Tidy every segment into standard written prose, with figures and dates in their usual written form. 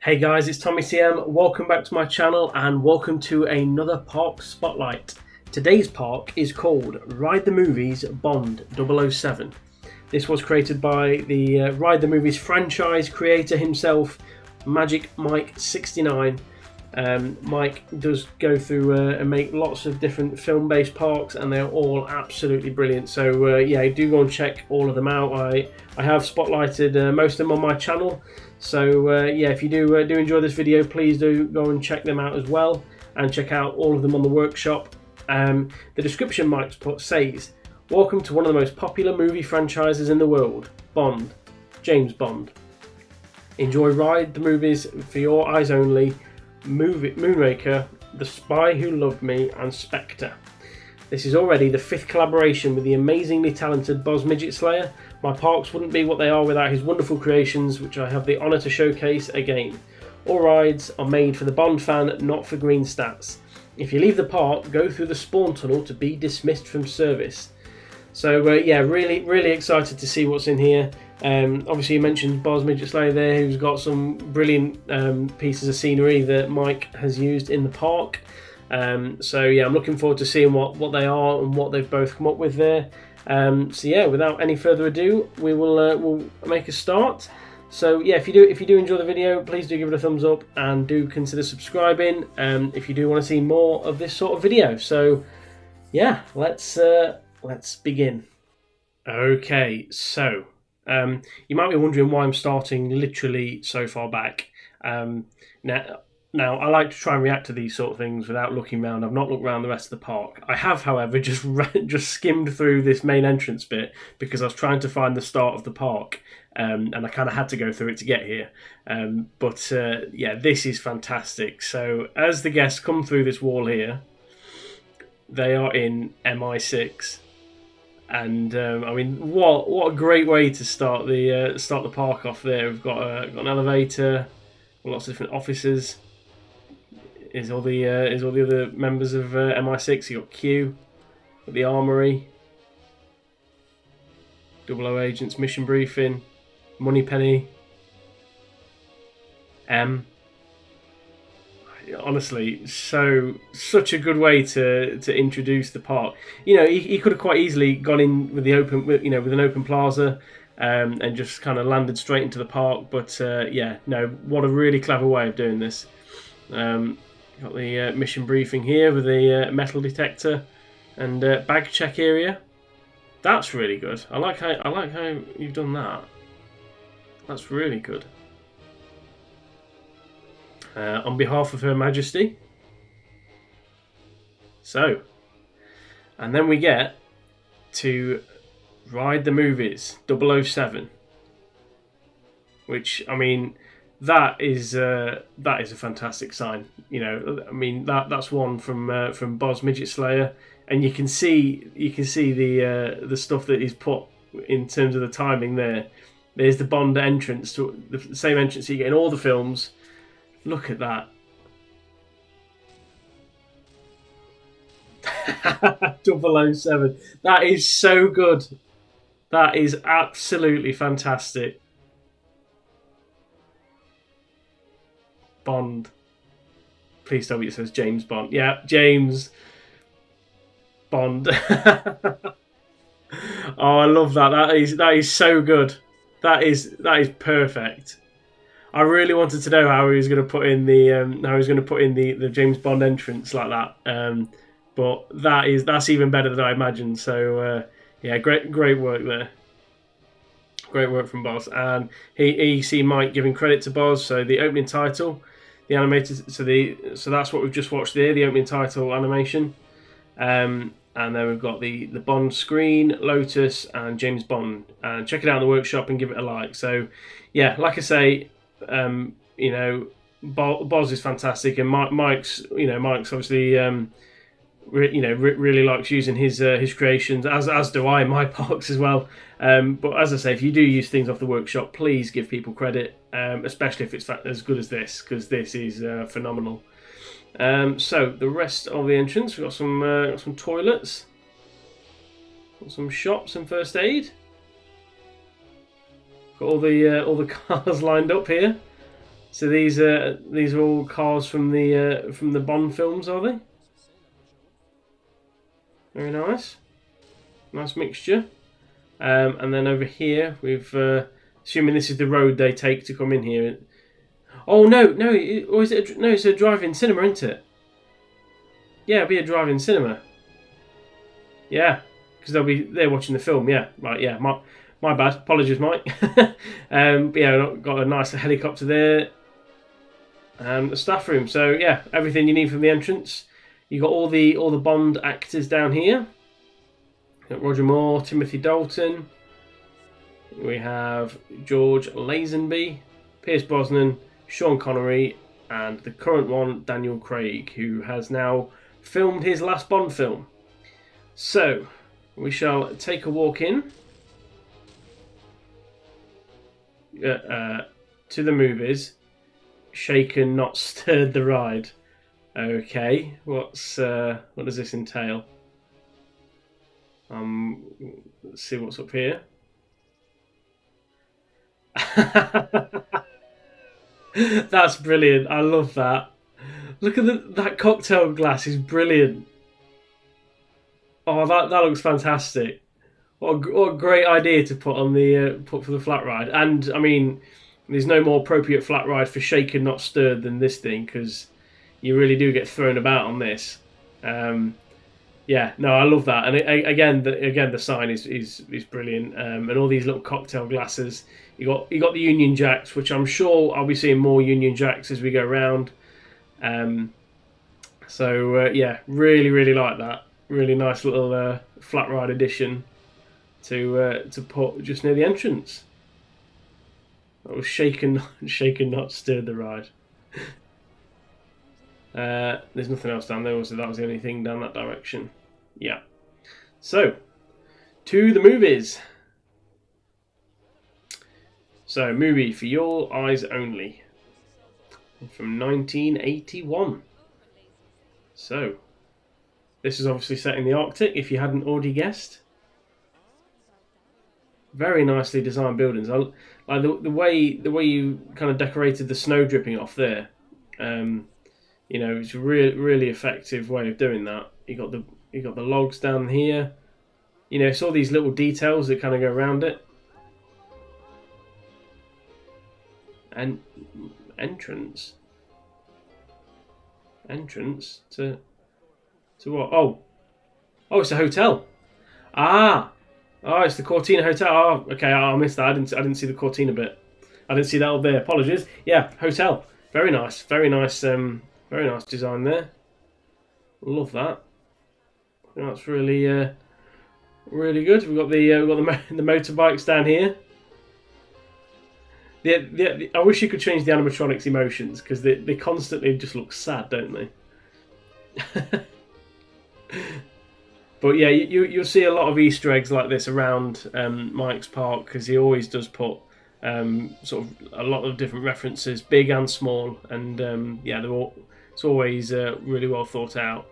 Hey guys, it's Tommy CM. Welcome back to my channel and welcome to another park spotlight. Today's park is called Ride the Movies Bond 007. This was created by the Ride the Movies franchise creator himself, Magic Mike 69. Mike does go through and make lots of different film-based parks, and they're all absolutely brilliant. So yeah, do go and check all of them out. I have spotlighted most of them on my channel. So yeah, if you do enjoy this video, please do go and check them out as well, and check out all of them on the workshop. The description Mike's put says, "Welcome to one of the most popular movie franchises in the world, Bond, James Bond. Enjoy Ride the Movies for your eyes only. Moonraker, The Spy Who Loved Me, and Spectre. This is already the 5th collaboration with the amazingly talented Boz Midget Slayer. My parks wouldn't be what they are without his wonderful creations, which I have the honour to showcase again. All rides are made for the Bond fan, not for green stats. If you leave the park, go through the spawn tunnel to be dismissed from service." So yeah, really excited to see what's in here. Obviously you mentioned Boz Midget Slayer there, who's got some brilliant pieces of scenery that Mike has used in the park. So yeah, I'm looking forward to seeing what they are and what they've both come up with there. So yeah, without any further ado, we'll make a start. So yeah, if you do enjoy the video, please do give it a thumbs up and do consider subscribing if you do want to see more of this sort of video. So yeah, let's begin. Okay, so you might be wondering why I'm starting literally so far back. Now, I like to try and react to these sort of things without looking around. I've not looked around the rest of the park. I have, however, just skimmed through this main entrance bit because I was trying to find the start of the park, and I kind of had to go through it to get here. But yeah, this is fantastic. So as the guests come through this wall here, they are in MI6. And I mean, what a great way to start the park off there. We've got an elevator, lots of different offices. Is all the other members of MI6. You got Q, got the Armory, 00 agents, mission briefing, Moneypenny, M. Honestly, such a good way to introduce the park. You know, he could have quite easily gone in with with an open plaza, and just kind of landed straight into the park. But yeah, no, what a really clever way of doing this. Got the mission briefing here with the metal detector and bag check area. That's really good. I like how you've done that. That's really good. On behalf of Her Majesty. So, and then we get to Ride the Movies 007, which, I mean, that is a fantastic sign. You know, I mean, that's one from Boz Midget Slayer, and you can see the stuff that he's put in terms of the timing there. There's the Bond entrance, to the same entrance you get in all the films. Look at that. 007. That is so good. That is absolutely fantastic. Bond. Please tell me it says James Bond. Yeah, James Bond. Oh, I love that. That is so good. That is perfect. I really wanted to know how he was going to put in the James Bond entrance like that. But that's even better than I imagined. So yeah, great work there. Great work from Boz. And you see Mike giving credit to Boz. So the opening title, the animated. So that's what we've just watched there. The opening title animation. And then we've got the Bond screen, Lotus, and James Bond. And check it out in the workshop and give it a like. So yeah, like I say. You know, Boz is fantastic, and Mike's obviously really likes using his creations, as do I in my parks as well. But as I say, if you do use things off the workshop, please give people credit, especially if it's as good as this, because this is phenomenal. So the rest of the entrance, we've got some toilets, got some shops and first aid. Got all the cars lined up here. So these are all cars from the Bond films, are they? Very nice, nice mixture. And then over here we've assuming this is the road they take to come in here. Oh no, or is it? No, it's a drive-in cinema, isn't it? Yeah, it'll be a drive-in cinema. Yeah, because they're watching the film. Yeah, right. Yeah, my bad. Apologies, Mike. But yeah, got a nice helicopter there. The staff room. So yeah, everything you need from the entrance. You got all the Bond actors down here. Got Roger Moore, Timothy Dalton. We have George Lazenby, Pierce Brosnan, Sean Connery, and the current one, Daniel Craig, who has now filmed his last Bond film. So, we shall take a walk in to the movies. Shaken, not stirred the ride. Okay, what does this entail? Let's see what's up here. That's brilliant. I love that. Look at that cocktail glass is brilliant. Oh, that looks fantastic. What a great idea to put on the put for the flat ride. And I mean, there's no more appropriate flat ride for shaken not stirred than this thing, because you really do get thrown about on this. Yeah, no, I love that. And again, the sign is brilliant. And all these little cocktail glasses. You got the Union Jacks, which I'm sure I'll be seeing more Union Jacks as we go around. Yeah, really like that. Really nice little flat ride addition to put just near the entrance. That was shaken, not stirred the ride. There's nothing else down there, so that was the only thing down that direction. Yeah. So, to the movies. So, movie For Your Eyes Only. From 1981. So, this is obviously set in the Arctic, if you hadn't already guessed. Very nicely designed buildings. I like the way you kind of decorated the snow dripping off there. It's a really effective way of doing that. You got the logs down here. It's all these little details that kind of go around it. And entrance to what? Oh, it's a hotel. It's the Cortina Hotel. Oh, okay, I missed that. I didn't see the Cortina bit. I didn't see that up there. Apologies. Yeah, hotel. Very nice. Very nice design there. Love that. That's really really good. We've got the motorbikes down here. I wish you could change the animatronics emotions, because they constantly just look sad, don't they? But yeah, you'll see a lot of Easter eggs like this around Mike's Park, because he always does put sort of a lot of different references, big and small, and it's always really well thought out.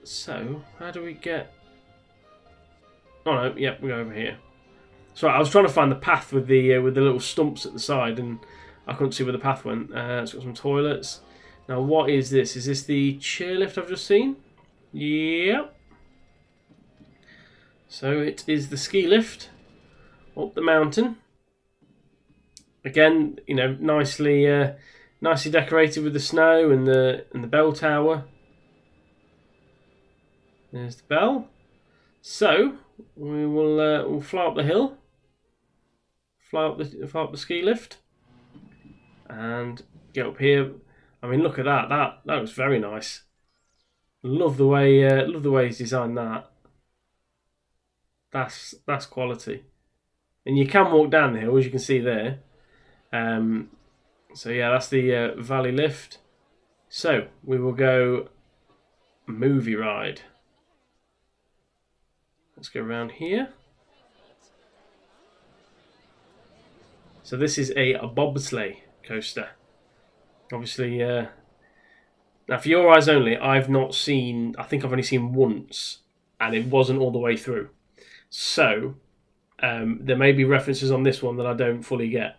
So how do we get? Oh no, we go over here. Sorry, I was trying to find the path with the little stumps at the side, and I couldn't see where the path went. It's got some toilets. Now, what is this? Is this the chairlift I've just seen? Yep. So it is the ski lift up the mountain. Again, nicely decorated with the snow and the bell tower. There's the bell. So we will we'll fly up the hill, fly up the ski lift, and get up here. I mean, look at that. That looks very nice. Love the way he's designed that. That's quality. And you can walk down the hill, as you can see there. So yeah, that's the Valley Lift. So we will go movie ride. Let's go around here. So this is a bobsleigh coaster. Obviously, now For Your Eyes Only, I've not seen. I think I've only seen once, and it wasn't all the way through. So there may be references on this one that I don't fully get.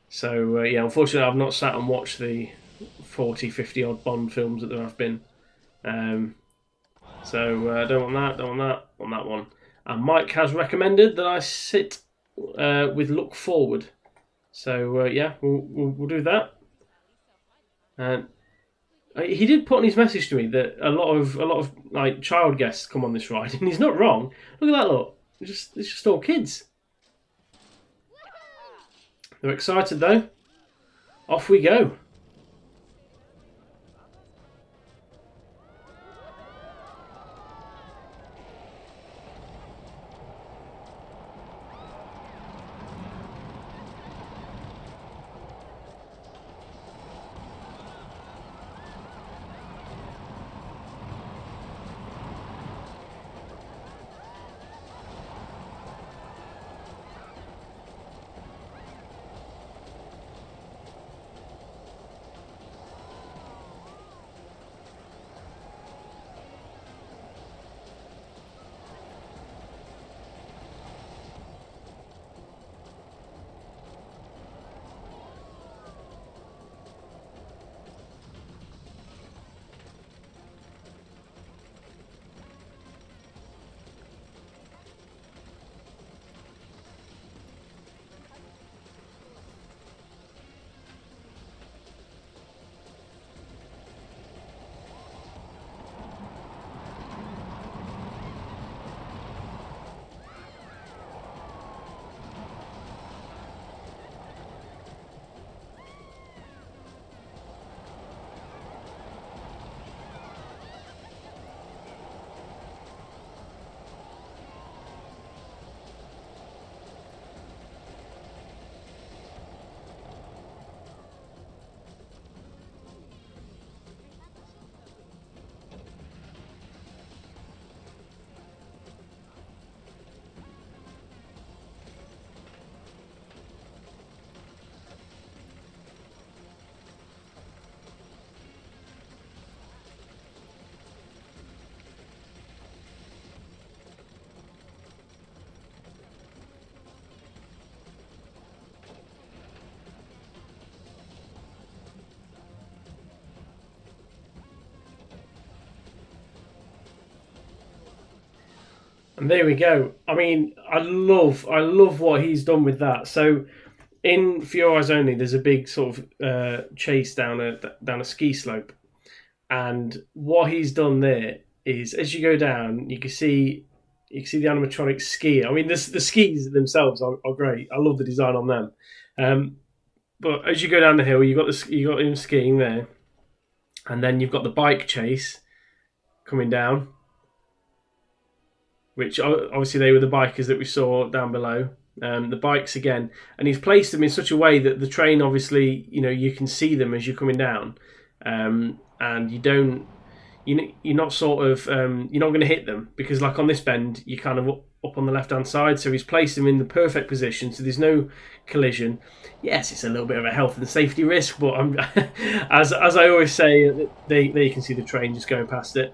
So yeah, unfortunately, I've not sat and watched the 40, 50 odd Bond films that there have been. Um, so don't want that, don't want that, want that one. And Mike has recommended that I sit with Look Forward. So yeah, we'll do that. And he did put on his message to me that a lot of like child guests come on this ride, and he's not wrong. Look at that, look. It's just all kids. They're excited though. Off we go. And there we go. I mean, I love what he's done with that. So in For Your Eyes Only, there's a big sort of chase down a ski slope, and what he's done there is, as you go down, you can see the animatronic ski. I mean, the skis themselves are great. I love the design on them. Um, but as you go down the hill, you got him skiing there, and then you've got the bike chase coming down, which obviously they were the bikers that we saw down below. The bikes again, and he's placed them in such a way that the train, obviously, you can see them as you're coming down, and you don't, you're not sort of, you're not going to hit them, because like on this bend, you're kind of up on the left hand side. So he's placed them in the perfect position, so there's no collision. Yes, it's a little bit of a health and safety risk, but as I always say, they you can see the train just going past it.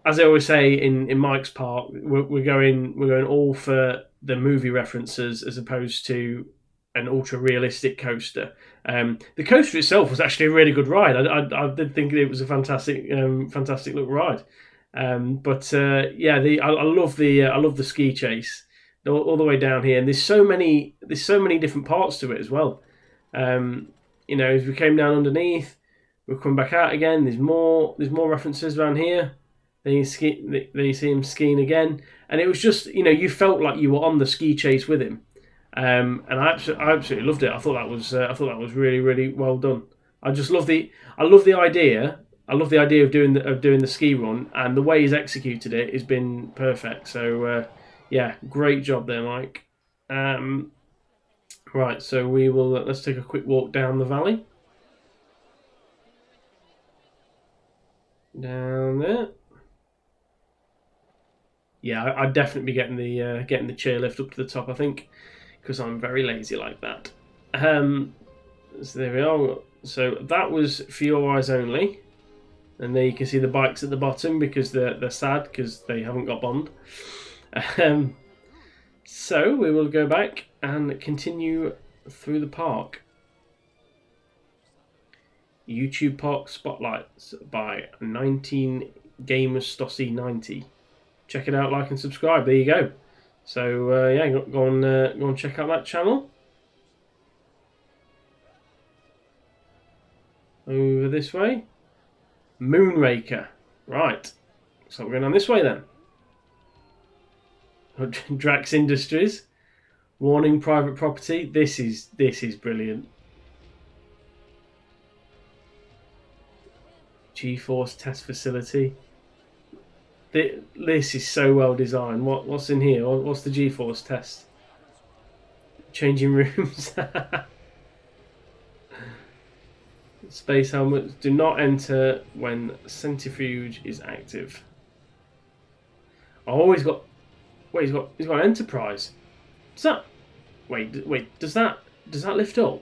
As I always say in Mike's part, we're going all for the movie references as opposed to an ultra realistic coaster. The coaster itself was actually a really good ride. I did think it was a fantastic look ride. But yeah, I love the ski chase all the way down here, and there's so many different parts to it as well. As we came down underneath, we'll come back out again. There's more references around here. Then you see him skiing again, and it was just, you felt like you were on the ski chase with him, and I absolutely loved it. I thought that was really, really well done. I love the idea. I love the idea of doing the ski run, and the way he's executed it has been perfect. So yeah, great job there, Mike. Right, so let's take a quick walk down the valley. Down there. Yeah, I'd definitely be getting the chairlift up to the top, I think, because I'm very lazy like that. So there we are. So that was For Your Eyes Only, and there you can see the bikes at the bottom because they're sad because they haven't got Bond. So we will go back and continue through the park. YouTube Park Spotlights by 19 Gamers Stossi 90. Check it out, like and subscribe. There you go. So yeah, go on check out that channel. Over this way, Moonraker. Right, so we're going on this way then. Drax Industries. Warning: private property. This is brilliant. G-Force test facility. This is so well designed. What's in here? What's the G-Force test? Changing rooms. Space helmets do not enter when centrifuge is active. Oh, he's got an Enterprise. Does that? Wait. Does that lift up?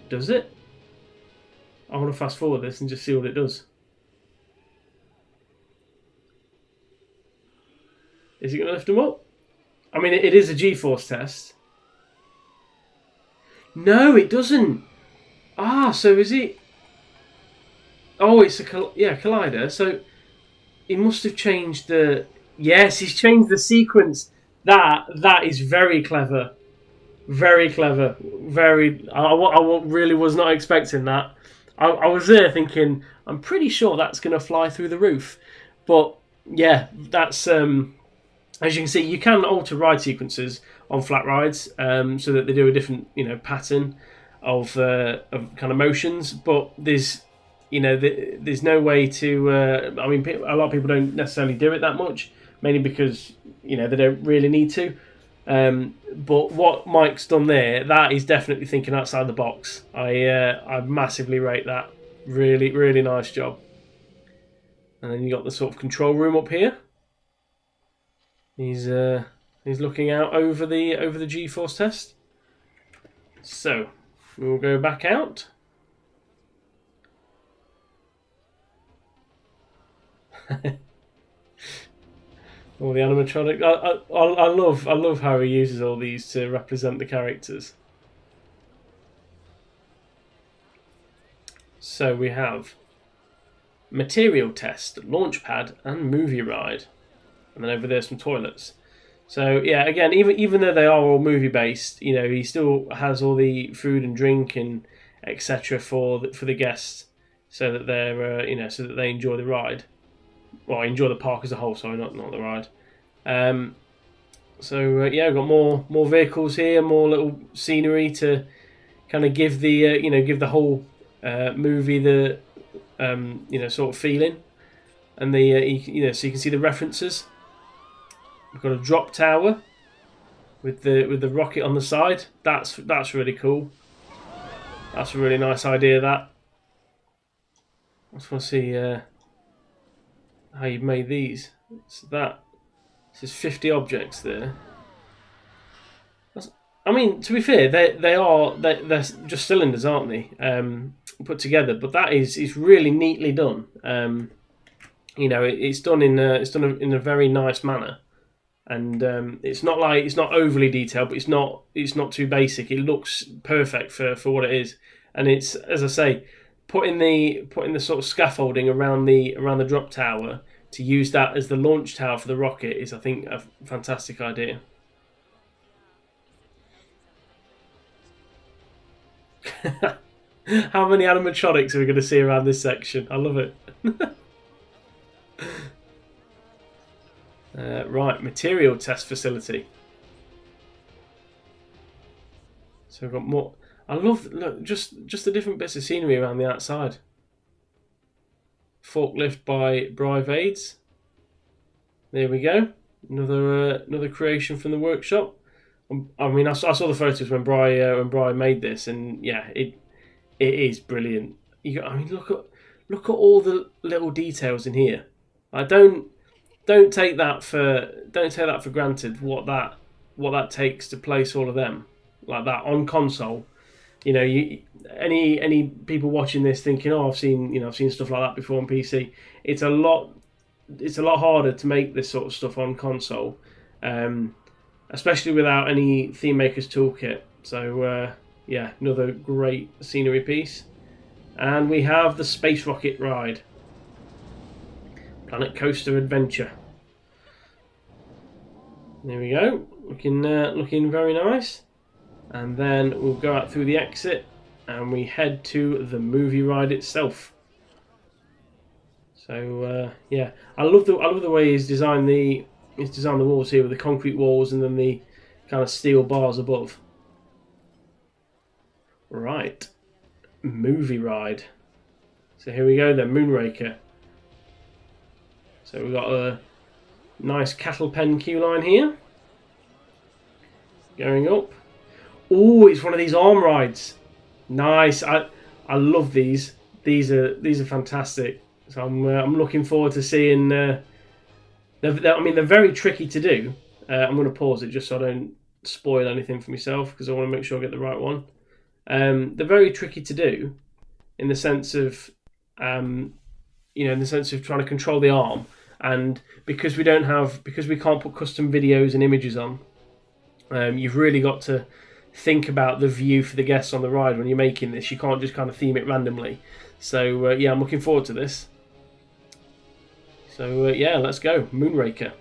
Does it? I want to fast forward this and just see what it does. Is it going to lift them up? I mean, it is a G-force test. No, it doesn't. Ah, so is it? Oh, it's a collider. So he must have changed the. Yes, he's changed the sequence. That is very clever. Very clever. Very. I really was not expecting that. I was there thinking, I'm pretty sure that's going to fly through the roof. But yeah, that's as you can see, you can alter ride sequences on flat rides so that they do a different pattern of kind of motions. But there's there's no way to. I mean, a lot of people don't necessarily do it that much, mainly because they don't really need to. But what Mike's done there, that is definitely thinking outside the box. I massively rate that. Really, really nice job. And then you got the sort of control room up here. He's looking out over the G-force test. So we'll go back out. All the animatronic. I love how he uses all these to represent the characters. So we have material test, launch pad, and movie ride, and then over there some toilets. So yeah, again, even though they are all movie based, he still has all the food and drink and etc. for the guests, so that they're so that they enjoy the ride. Well, I enjoy the park as a whole, sorry, not the ride. Yeah, I've got more vehicles here, more little scenery to kind of give the give the whole movie the sort of feeling, and so you can see the references. We've got a drop tower with the rocket on the side. That's really cool. That's a really nice idea. That. I just want to see. How you've made these. So this is 50 objects there. I mean, to be fair, they're just cylinders, aren't they? Put together, but that is really neatly done. It's done in a very nice manner, and it's not overly detailed, but it's not too basic. It looks perfect for what it is, and it's, as I say, putting the sort of scaffolding around the drop tower to use that as the launch tower for the rocket is, I think, a fantastic idea. How many animatronics are we going to see around this section? I love it. Right, material test facility. So we've got more. I love just the different bits of scenery around the outside. Forklift by Bri Aids. There we go. Another creation from the workshop. I mean, I saw the photos when Bri made this, and yeah, it is brilliant. Look at all the little details in here. I don't take that for granted. What that takes to place all of them like that on console. Any people watching this thinking, oh, I've seen stuff like that before on PC. It's a lot harder to make this sort of stuff on console. especially without any theme maker's toolkit. So yeah, another great scenery piece. And we have the space rocket ride, Planet Coaster Adventure. There we go, looking very nice. And then we'll go out through the exit and we head to the movie ride itself. So yeah, I love the way he's designed the walls here with the concrete walls and then the kind of steel bars above. Right, movie ride. So here we go then, Moonraker. So we've got a nice cattle pen queue line here. Going up. Oh, it's one of these arm rides. Nice. I love these. These are fantastic. So I'm looking forward to seeing. I mean, they're very tricky to do. I'm going to pause it just so I don't spoil anything for myself because I want to make sure I get the right one. They're very tricky to do, in the sense of, in the sense of trying to control the arm, and because we can't put custom videos and images on, you've really got to think about the view for the guests on the ride when you're making this. You can't just kind of theme it randomly. So yeah, I'm looking forward to this. So yeah, let's go, Moonraker.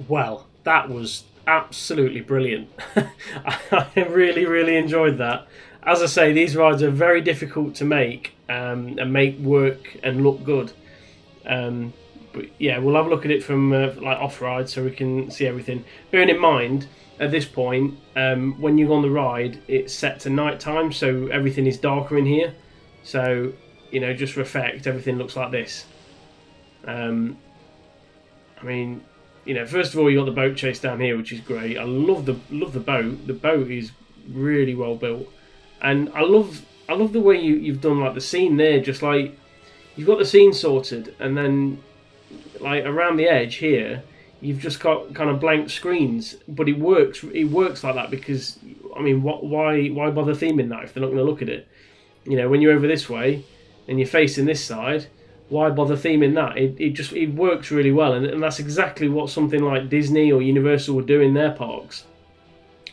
Well, that was absolutely brilliant. I really, really enjoyed that. As I say, these rides are very difficult to make and make work and look good. But yeah, we'll have a look at it from like off ride so we can see everything. Bearing in mind, at this point, when you go on the ride, it's set to night time, so everything is darker in here. So, you know, just for effect, everything looks like this. I mean, you know, first of all, you got the boat chase down here, which is great. I love the boat. The boat is really well built, and I love the way you've done like the scene there. Just like you've got the scene sorted, and then like around the edge here, you've just got kind of blank screens. But it works. It works like that because I mean, why bother theming that if they're not going to look at it? You know, when you're over this way and you're facing this side, why bother theming that? It works really well, and that's exactly what something like Disney or Universal would do in their parks.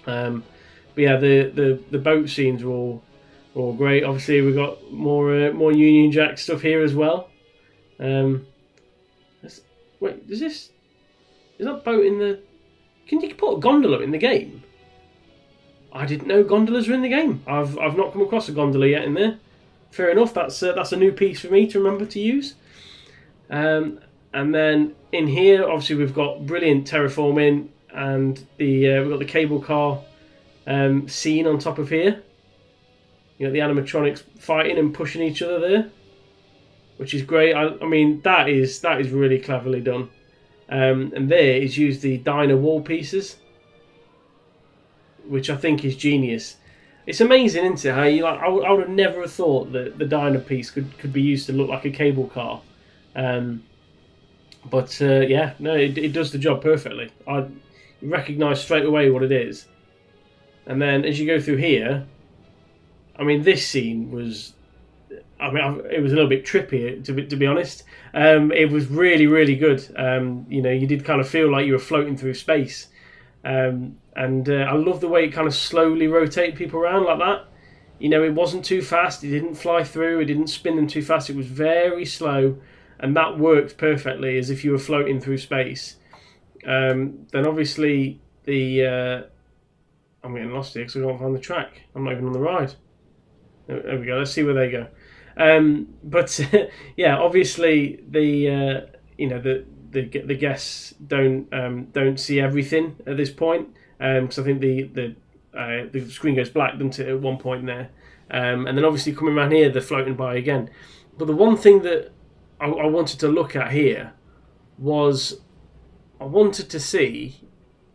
But yeah, the boat scenes are all great. Obviously, we've got more Union Jack stuff here as well. Wait, is that boat in the? Can you put a gondola in the game? I didn't know gondolas are in the game. I've not come across a gondola yet in there. Fair enough. That's a new piece for me to remember to use. And then in here, obviously, we've got brilliant terraforming, and we've got the cable car scene on top of here. You know, the animatronics fighting and pushing each other there, which is great. I mean, that is really cleverly done. And there is used the diner wall pieces, which I think is genius. It's amazing, isn't it? How you like? I would have never have thought that the diner piece could be used to look like a cable car. But yeah, no, it does the job perfectly. I recognise straight away what it is. And then as you go through here, I mean, this scene was, I mean, it was a little bit trippy to be honest. It was really, really good. You know, you did kind of feel like you were floating through space. And I love the way it kind of slowly rotated people around like that. You know, it wasn't too fast. It didn't fly through. It didn't spin them too fast. It was very slow, and that worked perfectly as if you were floating through space. Then obviously I'm getting lost here because I can't find the track. I'm not even on the ride. There we go. Let's see where they go. But yeah, obviously the guests don't see everything at this point, because I think the screen goes black, doesn't it, at one point there, and then obviously coming around here they're floating by again. But the one thing that I wanted to look at here was I wanted to see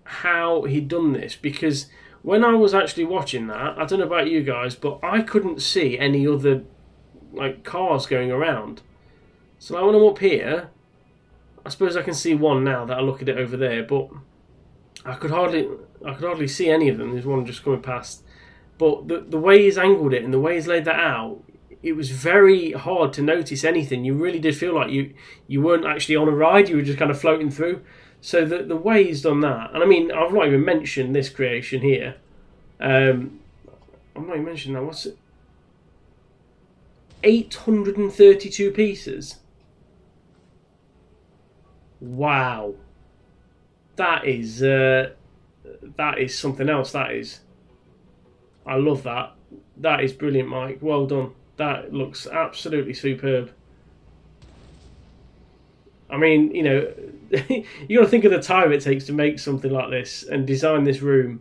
how he'd done this, because when I was actually watching that, I don't know about you guys, but I couldn't see any other like cars going around. So like, when I'm up here, I suppose I can see one now that I look at it over there, but I could hardly see any of them. There's one just coming past. But the way he's angled it and the way he's laid that out, it was very hard to notice anything. You really did feel like you weren't actually on a ride, you were just kind of floating through. So the way he's done that, and I mean, I've not even mentioned this creation here. I've not even mentioned that. What's it? 832 pieces. Wow, that is something else. That is, I love that. That is brilliant, Mike. Well done. That looks absolutely superb. I mean, you know, you got to think of the time it takes to make something like this and design this room.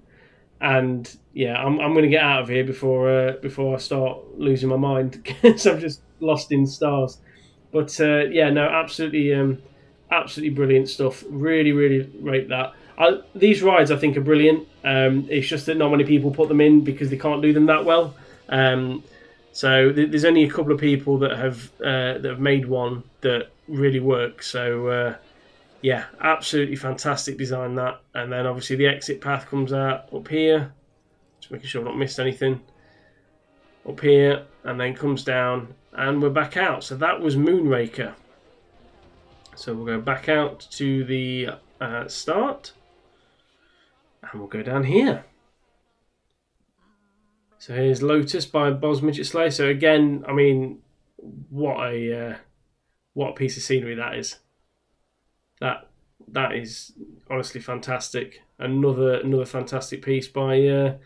And yeah, I'm going to get out of here before I start losing my mind because I'm just lost in stars. But yeah, no, absolutely brilliant stuff. Really, really rate that. These rides I think are brilliant. It's just that not many people put them in because they can't do them that well. So there's only a couple of people that have made one that really works. So yeah, absolutely fantastic design that. And then obviously the exit path comes out up here. Just making sure I've not missed anything. Up here, and then comes down, and we're back out. So that was Moonraker. So we'll go back out to the start, and we'll go down here. So here's Lotus by Bob's Midget Sleigh. So again, I mean, what a piece of scenery that is. That that is honestly fantastic. Another fantastic piece by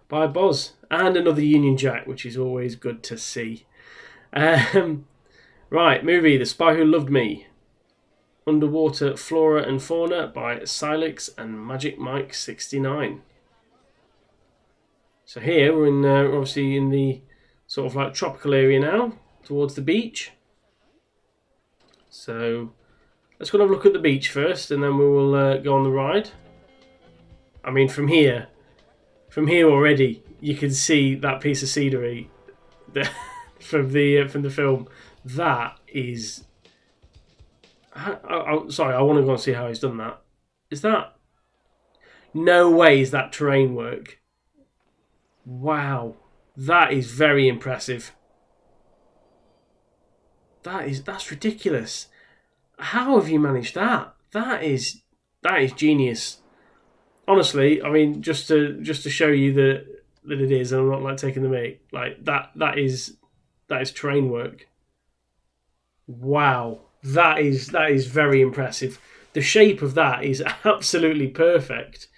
Boz, and another Union Jack, which is always good to see. Right, movie The Spy Who Loved Me. Underwater Flora and Fauna by Silex and Magic Mike 69. So here we're in obviously in the sort of like tropical area now, towards the beach. So let's go and have a look at the beach first, and then we will go on the ride. I mean, from here already, you can see that piece of scenery from the film. That is. Sorry, I want to go and see how he's done that. Is that? No way is that terrain work. Wow, that is very impressive. That's ridiculous. How have you managed that? That is genius. Honestly, I mean, just to show you that it is, and I'm not like taking the mic. Like that is terrain work. Wow, that is very impressive. The shape of that is absolutely perfect,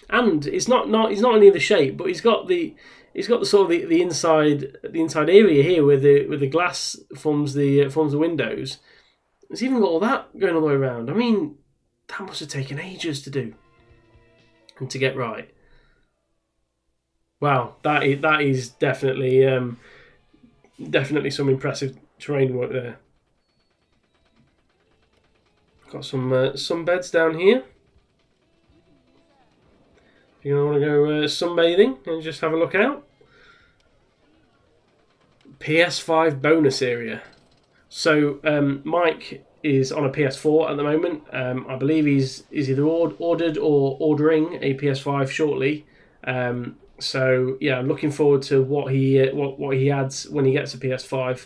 and it's not only the shape, but he's got the sort of the inside area here where the glass forms the windows. It's even got all that going all the way around. I mean, that must have taken ages to do and to get right. Wow, that is definitely some impressive terrain work there. Got some beds down here. If you want to go sunbathing and just have a look out. PS5 bonus area. So Mike is on a PS4 at the moment. I believe he's either ordered or ordering a PS5 shortly. So yeah, I'm looking forward to what he adds when he gets a PS5.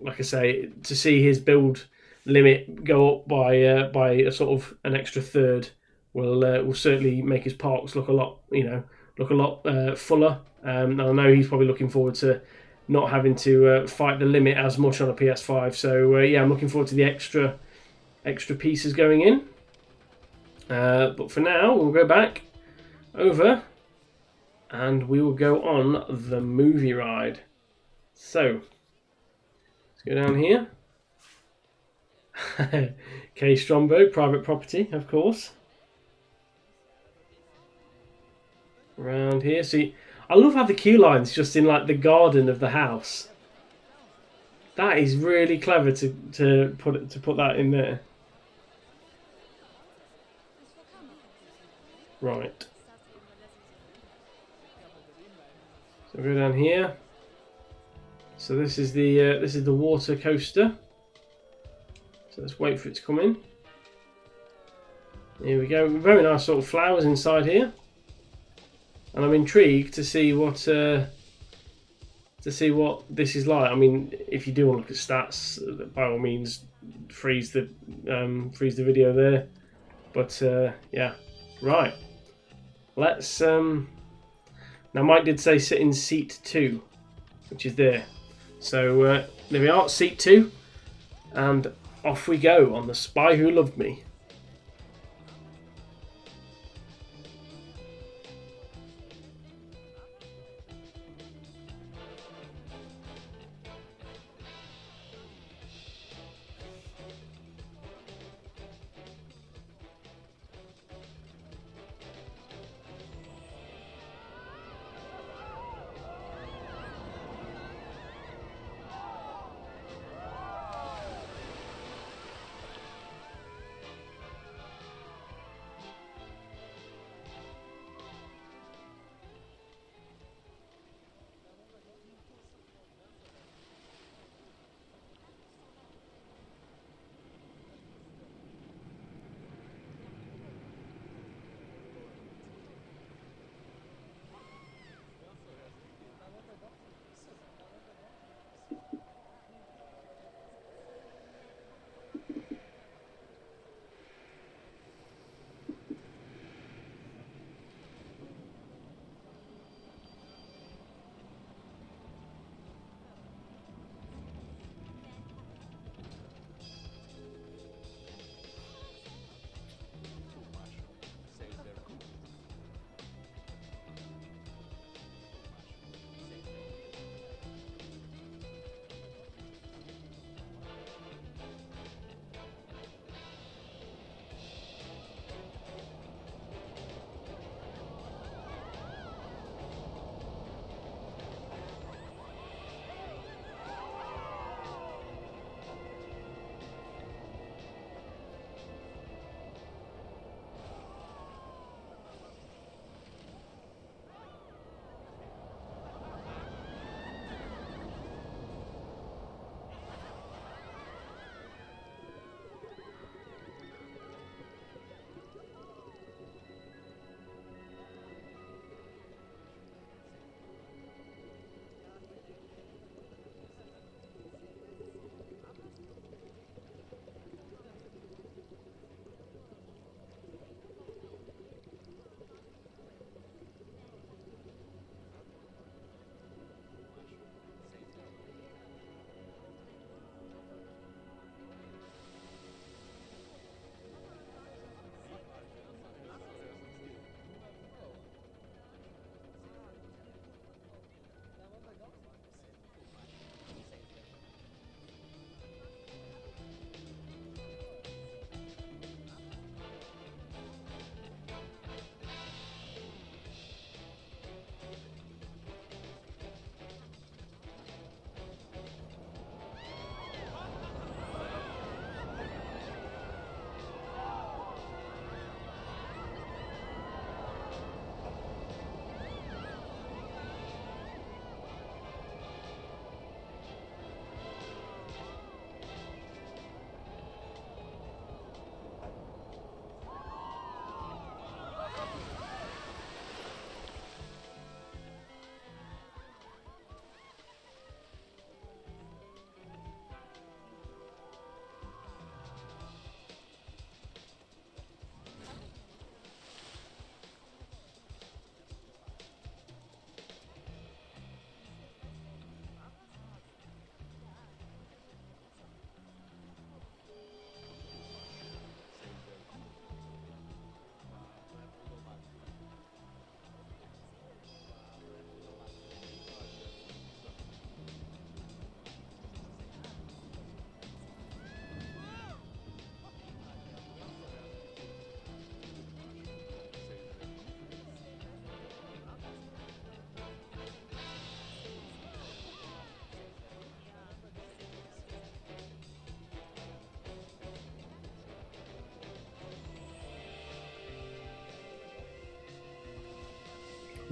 Like I say, to see his build limit go up by a sort of an extra third will certainly make his parks look a lot fuller. And I know he's probably looking forward to not having to fight the limit as much on a PS5. So yeah, I'm looking forward to the extra pieces going in. But for now, we'll go back over and we will go on the movie ride. So let's go down here. K. Stromberg, private property, of course. Around here, see, I love how the queue line's just in like the garden of the house. That is really clever to put that in there. Right. So we go down here. So this is the water coaster. So let's wait for it to come in. Here we go. Very nice sort of flowers inside here. And I'm intrigued to see what this is like. I mean, if you do want to look at stats, by all means, freeze the video there. But yeah, right. Let's. Now, Mike did say sit in seat 2, which is there. So there we are, seat 2, and off we go on The Spy Who Loved Me.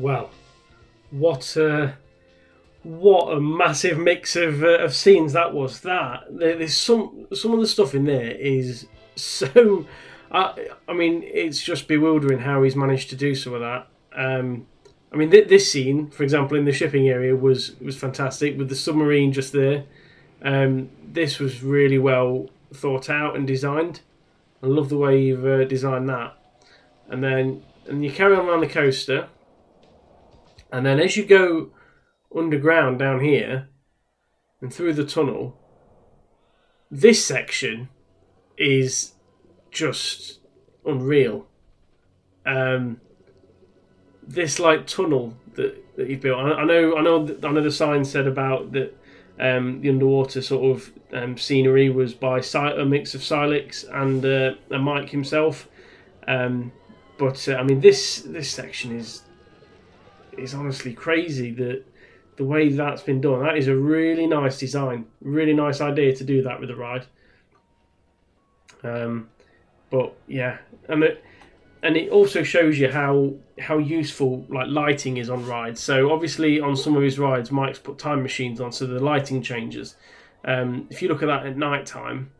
Well, what what a massive mix of scenes that was. There's some of the stuff in there is so. I mean, it's just bewildering how he's managed to do some of that. I mean, this scene, for example, in the shipping area was fantastic with the submarine just there. This was really well thought out and designed. I love the way you've designed that. And you carry on around the coaster, and then as you go underground down here and through the tunnel, this section is just unreal. This like tunnel that you've built. I know the sign said about that. The underwater sort of scenery was by a mix of Silex and Mike himself. But I mean, this section is honestly crazy. The way that's been done. That is a really nice design. Really nice idea to do that with the ride. But yeah, and it also shows you how useful like lighting is on rides. So obviously on some of his rides, Mike's put time machines on, so the lighting changes. If you look at that at night time,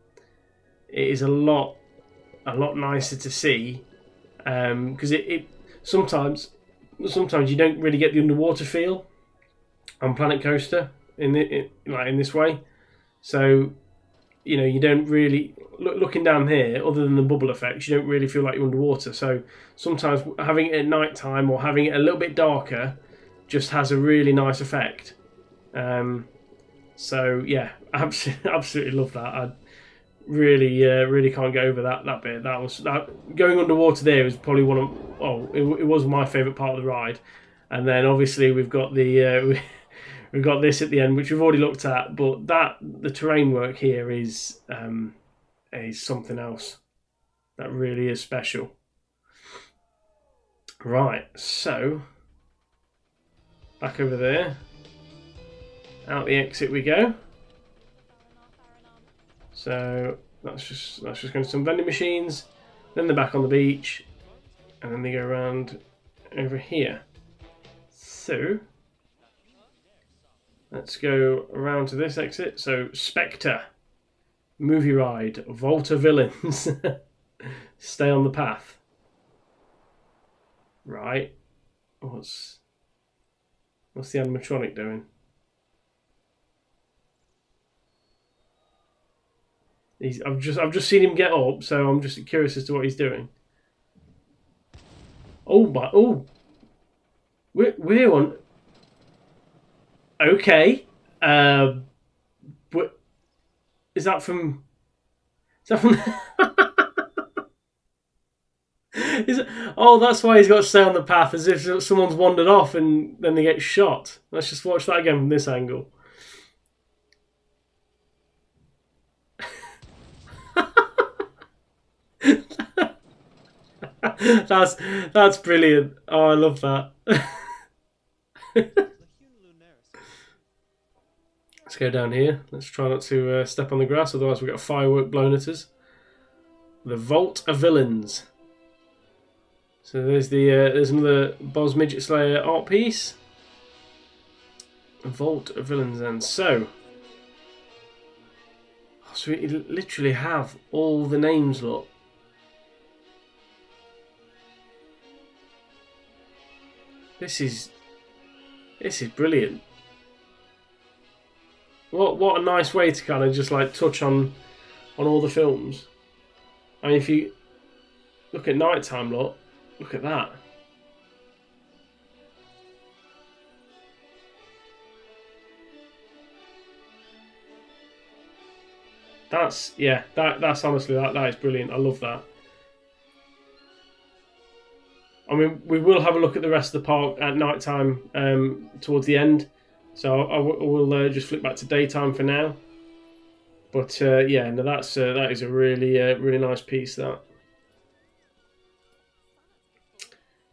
it is a lot nicer to see, because it sometimes you don't really get the underwater feel on Planet Coaster in this way. So you don't really looking down here, other than the bubble effects, you don't really feel like you're underwater. So sometimes having it at night time or having it a little bit darker just has a really nice effect. So yeah, absolutely love that. I really can't get over that bit. That going underwater there was probably it was my favourite part of the ride. And then obviously we've got we've got this at the end, which we've already looked at, but the terrain work here is something else. That really is special. Right, so back over there. Out the exit we go. So that's just going to some vending machines. Then they're back on the beach, and then they go around over here. So let's go around to this exit. So Spectre, movie ride, Vault of Villains, stay on the path. Right, what's the animatronic doing? I've just seen him get up, so I'm just curious as to what he's doing. We're on. Okay, what is that from? Is that from? That's why he's got to stay on the path, as if someone's wandered off and then they get shot. Let's just watch that again from this angle. That's brilliant. Oh, I love that. Let's go down here. Let's try not to step on the grass, otherwise we've got a firework blown at us. The Vault of Villains. So there's another Boz Midget Slayer art piece. Vault of Villains then. So we literally have all the names, look. This is brilliant. What a nice way to kind of just like touch on all the films. I mean, if you look at nighttime, look at that. That's honestly that is brilliant. I love that. I mean, we will have a look at the rest of the park at night time towards the end. So I will just flick back to daytime for now. But that is a really nice piece. That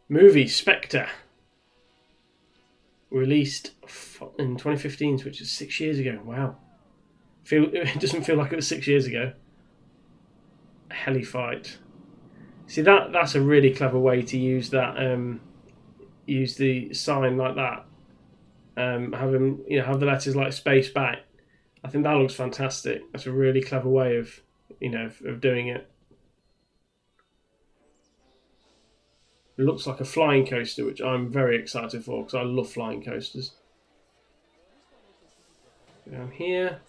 movie Spectre, released in 2015, which is 6 years ago. Wow, it doesn't feel like it was 6 years ago. Heli fight. See, that's a really clever way to use that use the sign like that. Have them, have the letters like space back. I think that looks fantastic. That's a really clever way of, of doing it. It looks like a flying coaster, which I'm very excited for because I love flying coasters. Down here,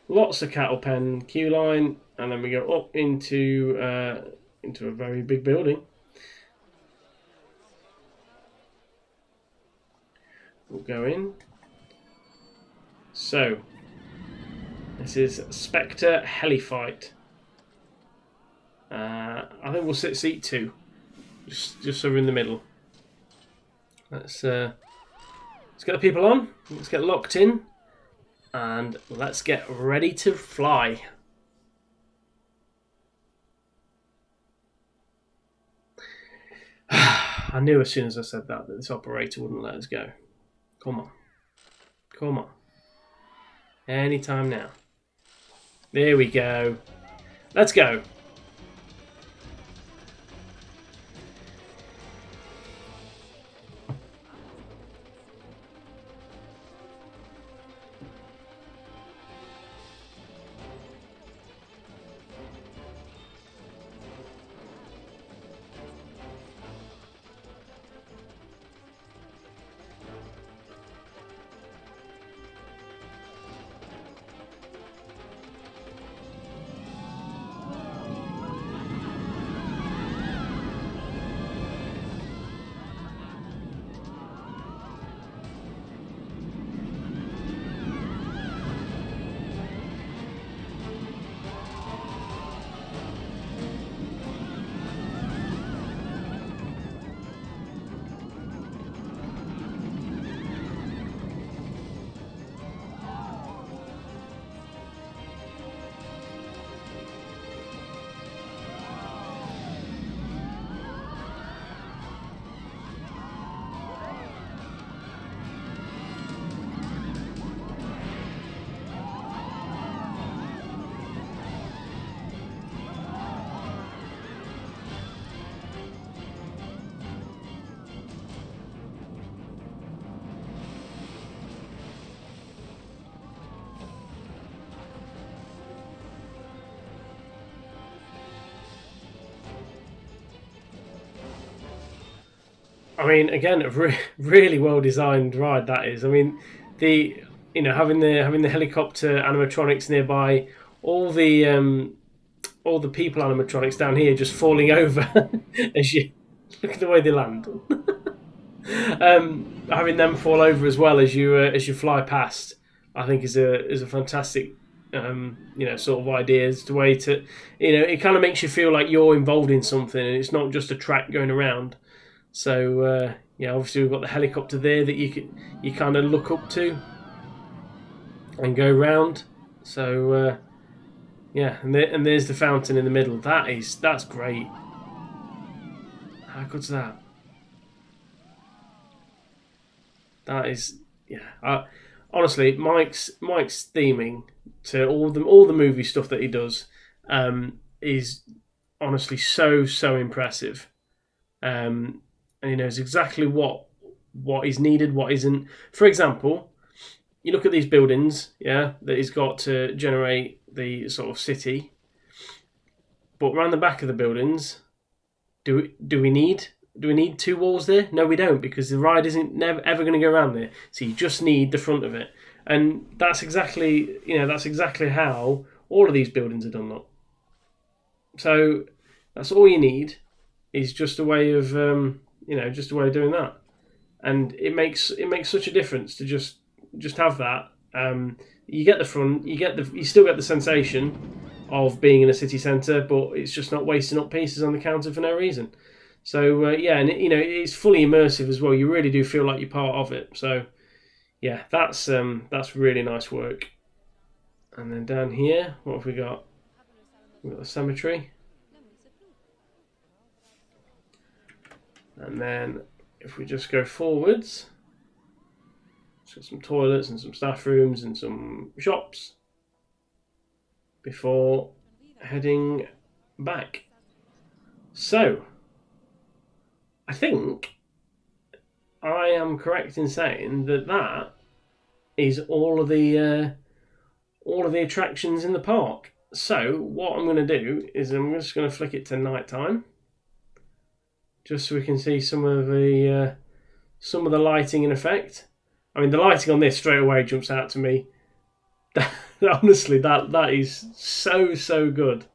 lots of cattle pen queue line, and then we go up into a very big building. We'll go in. So, this is Spectre Helifight. I think we'll sit seat 2, just so we're in the middle. Let's get the people on. Let's get locked in, and let's get ready to fly. I knew as soon as I said that this operator wouldn't let us go. Come on. Come on. Anytime now. There we go. Let's go. I mean, again, a really well designed ride that is. I mean, having the helicopter animatronics nearby, all the people animatronics down here just falling over as you look at the way they land. Having them fall over as well as you fly past, I think is a fantastic sort of idea as to way to it kind of makes you feel like you're involved in something and it's not just a track going around. So obviously we've got the helicopter there that you kind of look up to and go round. So and there's the fountain in the middle. That's great. How good's that? That is honestly, Mike's theming to all the movie stuff that he does is honestly so impressive. And he knows exactly what is needed, what isn't. For example, you look at these buildings, that he's got to generate the sort of city. But around the back of the buildings, do we need 2 walls there? No, we don't, because the ride isn't never ever going to go around there. So you just need the front of it, and that's exactly how all of these buildings are done. Up. So that's all you need is just a way of just a way of doing that, and it makes such a difference to just have that. You get the front, you still get the sensation of being in a city centre, but it's just not wasting up pieces on the counter for no reason. So and it's fully immersive as well. You really do feel like you're part of it. So yeah, that's really nice work. And then down here, what have we got? We've got the cemetery. And then if we just go forwards, it's got some toilets and some staff rooms and some shops before heading back. So I think I am correct in saying that is all of the attractions in the park. So what I'm going to do is I'm just going to flick it to nighttime, just so we can see some of the lighting in effect. I mean, the lighting on this straight away jumps out to me. Honestly, that is so good.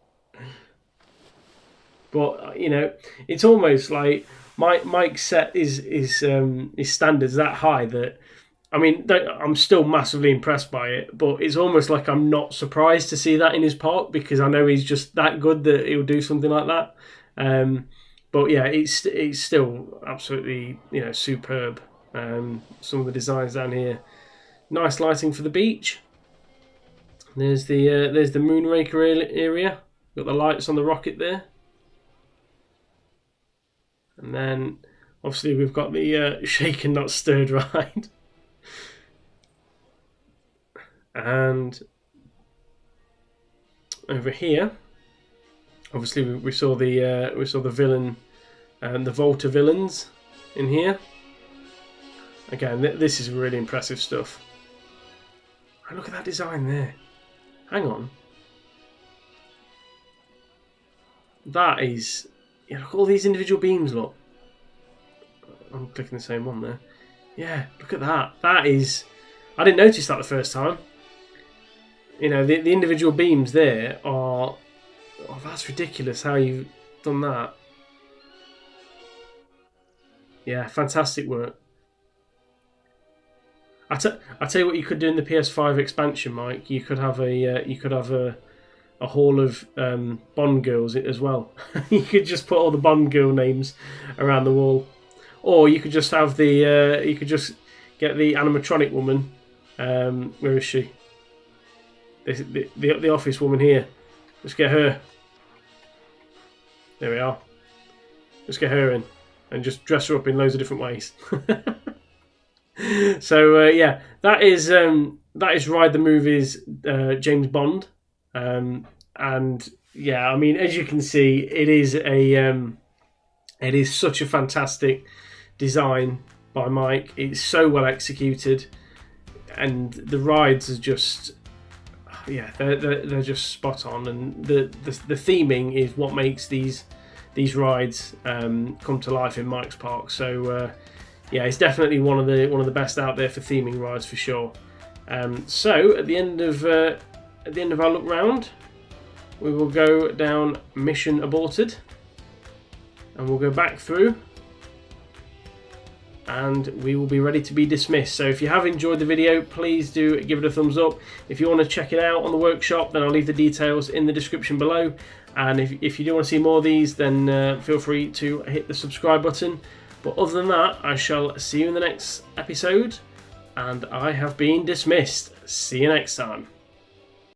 But it's almost like Mike's set his standards that high that, I mean, I'm still massively impressed by it. But it's almost like I'm not surprised to see that in his park, because I know he's just that good that he'll do something like that. But yeah, it's still absolutely superb. Some of the designs down here, nice lighting for the beach. There's the Moonraker area. Got the lights on the rocket there. And then, obviously, we've got the shaken not stirred ride. And over here, obviously, we saw the villain and the Volta villains in here. Again, this is really impressive stuff. And look at that design there. Hang on. That is... Yeah, look at all these individual beams, look. I'm clicking the same one there. Yeah, look at that. That is... I didn't notice that the first time. The individual beams there are... Oh, that's ridiculous how you've done that. Yeah, fantastic work. I tell you what you could do in the PS5 expansion, Mike. You could have a hall of Bond girls as well. You could just put all the Bond girl names around the wall, or you could just have you could just get the animatronic woman. Where is she? The office woman here. Just get her. There we are. Just get her in and just dress her up in loads of different ways. So yeah, that is Ride the Movies James Bond, and yeah, I mean, as you can see, it is such a fantastic design by Mike. It's so well executed, and the rides are just they're just spot on, and the theming is what makes these rides come to life in Mike's park. So yeah, it's definitely one of the best out there for theming rides for sure. So at the end of our look round, we will go down mission aborted, and we'll go back through, and we will be ready to be dismissed. So if you have enjoyed the video, please do give it a thumbs up. If you want to check it out on the workshop, then I'll leave the details in the description below. And if you do want to see more of these, then feel free to hit the subscribe button. But other than that, I shall see you in the next episode, and I have been dismissed. See you next time.